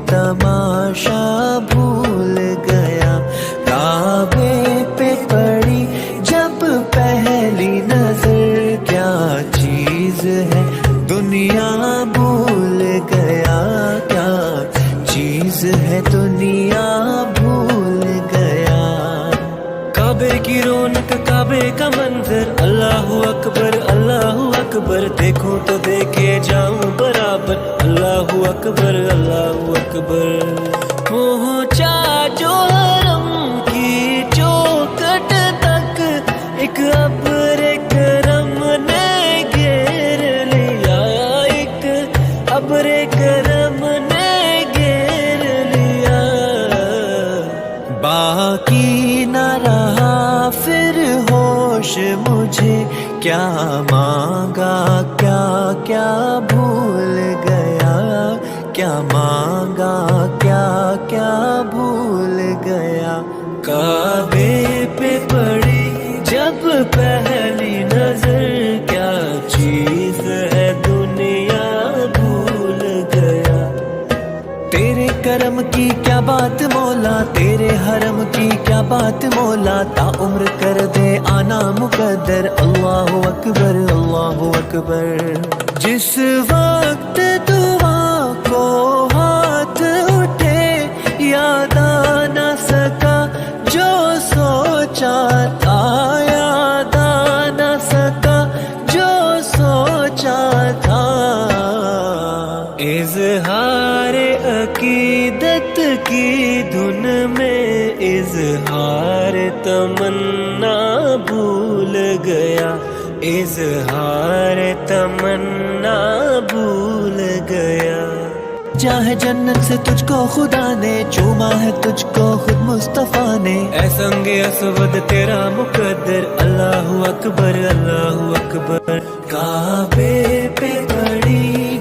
तमाशा भूल गया। काबे पे पड़ी जब पहली नजर, क्या चीज है दुनिया भूल गया। क्या चीज है दुनिया भूल गया। काबे की रौनक, काबे का मंजर, अल्लाहु अकबर, देखूं तो देखे जाऊं बराबर। अल्लाहु अकबर, अल्लाहु अकबर। पहुंचा जो हरम की चौखट तक, एक अब्र करम ने घेर लिया। एक अब्र करम ने घेर लिया। बाकी न रहा फिर होश मुझे, क्या मांगा क्या क्या भूल गया। क्या मांगा क्या क्या भूल गया। काबे पे पड़ी जब पहली नजर, क्या चीज है दुनिया भूल गया। तेरे करम की क्या बात मौला, तेरे हरम की क्या बात मौला, ताउम्र कर दे आना मुकद्दर। अल्लाहु अकबर, अल्लाहु अकबर। जिस वक्त दुआ को हाथ उठे, याद आ न सका जो सोचा था। याद आ न सका जो सोचा था। इज़हार अकीदत की धुन में इज़हार तमन्ना भूल गया। इज़हार तमन्ना भूल गया। चाहे जन्नत से तुझको खुदा ने, चूमा है तुझको खुद मुस्तफा ने। ऐ संगे असवद तेरा मुकद्दर। अल्लाहु अकबर, अल्लाहु अकबर। काबे पे पड़ी